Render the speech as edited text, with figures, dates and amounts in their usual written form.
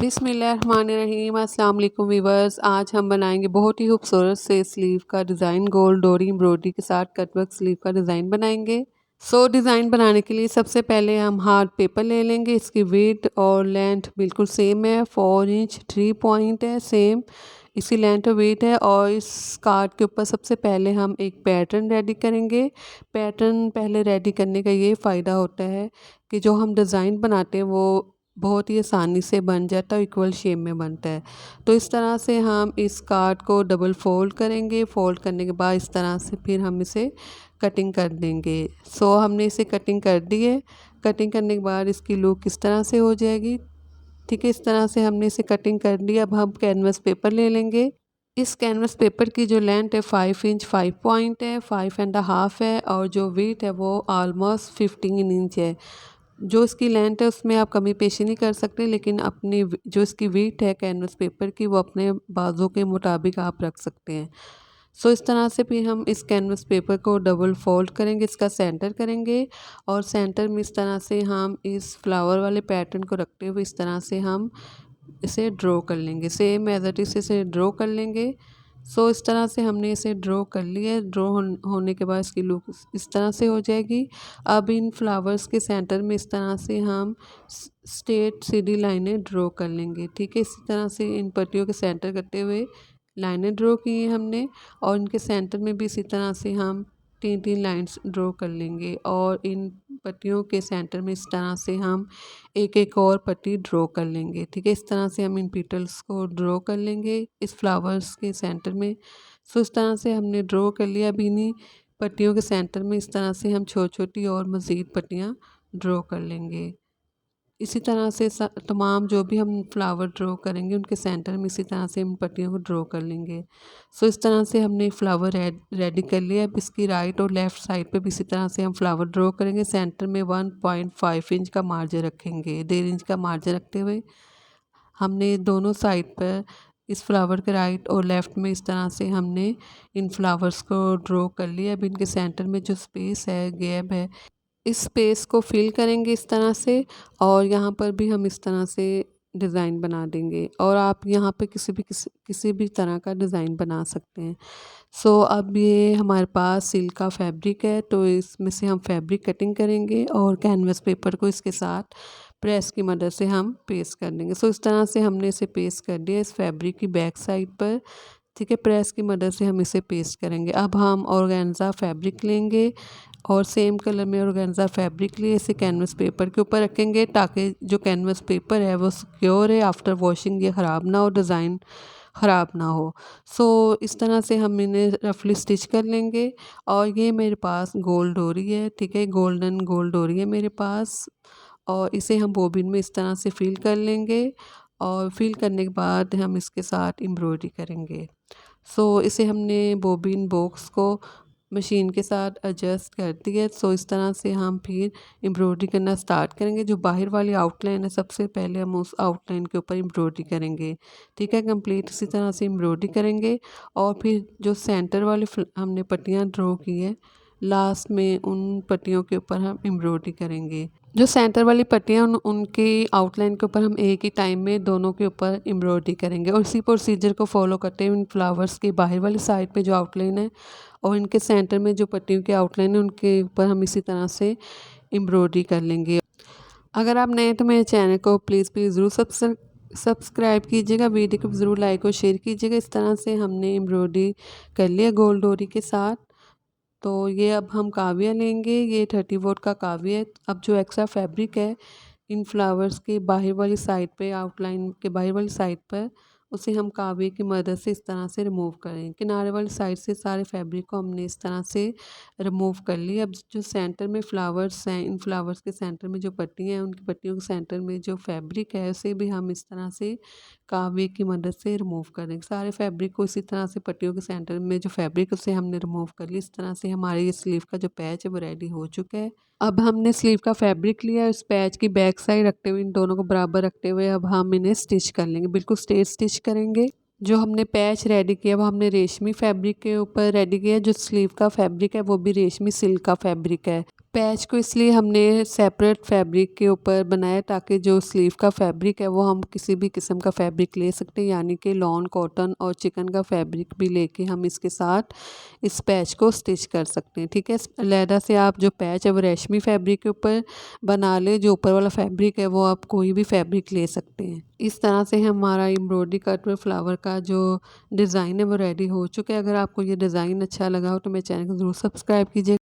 बिस्मिल्लाहिर्रहमानिर्रहीम। अस्सलाम वालेकुम वीवर्स। आज हम बनाएंगे बहुत ही खूबसूरत से स्लीव का डिज़ाइन। गोल्ड डोरी एम्ब्रॉयडरी के साथ कटवर्क स्लीव का डिज़ाइन बनाएंगे। डिज़ाइन बनाने के लिए सबसे पहले हम हार्ड पेपर ले लेंगे। इसकी विड्थ और लेंथ बिल्कुल सेम है, 4 इंच 3 पॉइंट है, सेम इसकी लेंथ और वेट है। और इस कार्ड के ऊपर सबसे पहले हम एक पैटर्न रेडी करेंगे। पैटर्न पहले रेडी करने का ये फ़ायदा होता है कि जो हम डिज़ाइन बनाते हैं वो बहुत ही आसानी से बन जाता है, इक्वल शेप में बनता है। तो इस तरह से हम इस कार्ड को डबल फोल्ड करेंगे। फोल्ड करने के बाद इस तरह से फिर हम इसे कटिंग कर देंगे। हमने इसे कटिंग कर दी है। कटिंग करने के बाद इसकी लुक इस तरह से हो जाएगी। ठीक है, इस तरह से हमने इसे कटिंग कर ली। अब हम कैनवस पेपर ले लेंगे। इस कैनवस पेपर की जो लेंथ है 5 इंच 5 पॉइंट है, 5.5 है। और जो वेट है वो ऑलमोस्ट 15 इंच है। जो इसकी लेंथ है उसमें आप कमी पेशी नहीं कर सकते, लेकिन अपनी जो इसकी वेट है कैनवस पेपर की वो अपने बाजू के मुताबिक आप रख सकते हैं। इस तरह से फिर हम इस कैनवस पेपर को डबल फोल्ड करेंगे, इसका सेंटर करेंगे। और सेंटर में इस तरह से हम इस फ्लावर वाले पैटर्न को रखते हुए इस तरह से हम इसे ड्रॉ कर लेंगे। सेम एज इट इज इसे ड्रॉ कर लेंगे। इस तरह से हमने इसे ड्रॉ कर लिया है। ड्रॉ होने के बाद इसकी लुक इस तरह से हो जाएगी। अब इन फ्लावर्स के सेंटर में इस तरह से हम स्ट्रेट सीधी लाइनें ड्रॉ कर लेंगे। ठीक है, इसी तरह से इन पट्टियों के सेंटर करते हुए लाइनें ड्रॉ की हैं हमने। और इनके सेंटर में भी इसी तरह से हम 3-3 लाइंस ड्रॉ कर लेंगे। और इन पट्टियों के सेंटर में इस तरह से हम एक एक और पट्टी ड्रॉ कर लेंगे। ठीक है, इस तरह से हम इन पेटल्स को ड्रॉ कर लेंगे इस फ्लावर्स के सेंटर में। इस तरह से हमने ड्रॉ कर लिया। अब इन्हीं पट्टियों के सेंटर में इस तरह से हम छोटी छोटी और मज़ीद पट्टियाँ ड्रॉ कर लेंगे। इसी तरह से तमाम जो भी हम फ्लावर ड्रॉ करेंगे उनके सेंटर में इसी तरह से हम पट्टियों को ड्रॉ कर लेंगे। इस तरह से हमने फ्लावर रेडी कर लिया। अब इसकी राइट और लेफ़्ट साइड पे भी इसी तरह से हम फ्लावर ड्रॉ करेंगे। सेंटर में 1.5 इंच का मार्जिन रखेंगे। 1.5 इंच का मार्जिन रखते हुए हमने दोनों साइड पर इस फ्लावर के राइट और लेफ़्ट में इस तरह से हमने इन फ्लावर्स को ड्रॉ कर लिया। अब इनके सेंटर में जो स्पेस है, गैप है, इस स्पेस को फिल करेंगे इस तरह से। और यहाँ पर भी हम इस तरह से डिज़ाइन बना देंगे। और आप यहाँ पे किसी भी तरह का डिज़ाइन बना सकते हैं। अब ये हमारे पास सिल्क का फैब्रिक है, तो इसमें से हम फैब्रिक कटिंग करेंगे और कैनवस पेपर को इसके साथ प्रेस की मदद से हम पेस्ट कर देंगे। इस तरह से हमने इसे पेस्ट कर दिया इस फैब्रिक की बैक साइड पर। ठीक है, प्रेस की मदद से हम इसे पेस्ट करेंगे। अब हम ऑर्गेन्जा फैब्रिक लेंगे और सेम कलर में ऑर्गेन्जा फैब्रिक लिए इसे कैनवस पेपर के ऊपर रखेंगे, ताकि जो कैनवस पेपर है वो सिक्योर है, आफ्टर वॉशिंग ये ख़राब ना हो, डिज़ाइन ख़राब ना हो। इस तरह से हम इन्हें रफली स्टिच कर लेंगे। और ये मेरे पास गोल्ड डोरी है। ठीक है, गोल्डन गोल्ड डोरी है मेरे पास। और इसे हम बॉबिन में इस तरह से फिल कर लेंगे। और फिल करने के बाद हम इसके साथ एम्ब्रॉयडरी करेंगे। इसे हमने बॉबिन बॉक्स को मशीन के साथ एडजस्ट कर दिया है। इस तरह से हम फिर एम्ब्रॉयडरी करना स्टार्ट करेंगे। जो बाहर वाली आउटलाइन है सबसे पहले हम उस आउटलाइन के ऊपर एम्ब्रॉयडरी करेंगे। ठीक है, कंप्लीट इसी तरह से एम्ब्रॉयडरी करेंगे। और फिर जो सेंटर वाली हमने पट्टियाँ ड्रॉ की है, लास्ट में उन पट्टियों के ऊपर हम एम्ब्रॉयडरी करेंगे। जो सेंटर वाली पट्टियाँ उनकी आउटलाइन के ऊपर हम एक ही टाइम में दोनों के ऊपर एम्ब्रॉयडरी करेंगे। और इसी प्रोसीजर को फॉलो करते हुए इन फ्लावर्स की बाहर वाली साइड पे जो आउटलाइन है और इनके सेंटर में जो पट्टियों की आउटलाइन है उनके ऊपर हम इसी तरह से एम्ब्रॉयडरी कर लेंगे। अगर आप नए तो मेरे चैनल को प्लीज़ ज़रूर सब्सक्राइब कीजिएगा। वीडियो को ज़रूर लाइक और शेयर कीजिएगा। इस तरह से हमने एम्ब्रॉयडरी कर लिया गोल्ड डोरी के साथ। ये अब हम काविया लेंगे। ये 30 वॉट का काविया है। अब जो एक्स्ट्रा फैब्रिक है इन फ्लावर्स के बाहर वाली साइड पे, आउटलाइन के बाहर वाली साइड पर, उसे हम काविये की मदद से इस तरह से रिमूव करें। किनारे वाली साइड से सारे फैब्रिक को हमने इस तरह से रिमूव कर लिया। अब जो सेंटर में फ्लावर्स हैं, इन फ्लावर्स के सेंटर में जो पट्टियाँ हैं, उनकी पट्टियों के सेंटर में जो फैब्रिक है उसे भी हम इस तरह से काविये की मदद से रिमूव करें। सारे फैब्रिक को इसी तरह से पट्टियों के सेंटर में जो फैब्रिक उसे हमने रिमूव कर लिया। इस तरह से हमारे ये स्लीव का जो पैच है वो रेडी हो चुका है। अब हमने स्लीव का फैब्रिक लिया, इस पैच की बैक साइड रखते हुए इन दोनों को बराबर रखते हुए अब हम इन्हें स्टिच कर लेंगे। बिल्कुल स्ट्रेट स्टिच करेंगे। जो हमने पैच रेडी किया वो हमने रेशमी फैब्रिक के ऊपर रेडी किया। जो स्लीव का फैब्रिक है वो भी रेशमी सिल्क का फैब्रिक है। पैच को इसलिए हमने सेपरेट फैब्रिक के ऊपर बनाया ताकि जो स्लीव का फैब्रिक है वो हम किसी भी किस्म का फैब्रिक ले सकते हैं, यानी कि लॉन, कॉटन और चिकन का फैब्रिक भी लेके हम इसके साथ इस पैच को स्टिच कर सकते हैं। ठीक है, अलहदा से आप जो पैच है वो रेशमी फैब्रिक के ऊपर बना ले, जो ऊपर वाला फैब्रिक है वो आप कोई भी फैब्रिक ले सकते हैं। इस तरह से हमारा एम्ब्रॉयडरी कट वर्क फ्लावर का जो डिज़ाइन है वो रेडी हो चुका है। अगर आपको ये डिज़ाइन अच्छा लगा हो तो मेरे चैनल को ज़रूर सब्सक्राइब कीजिए।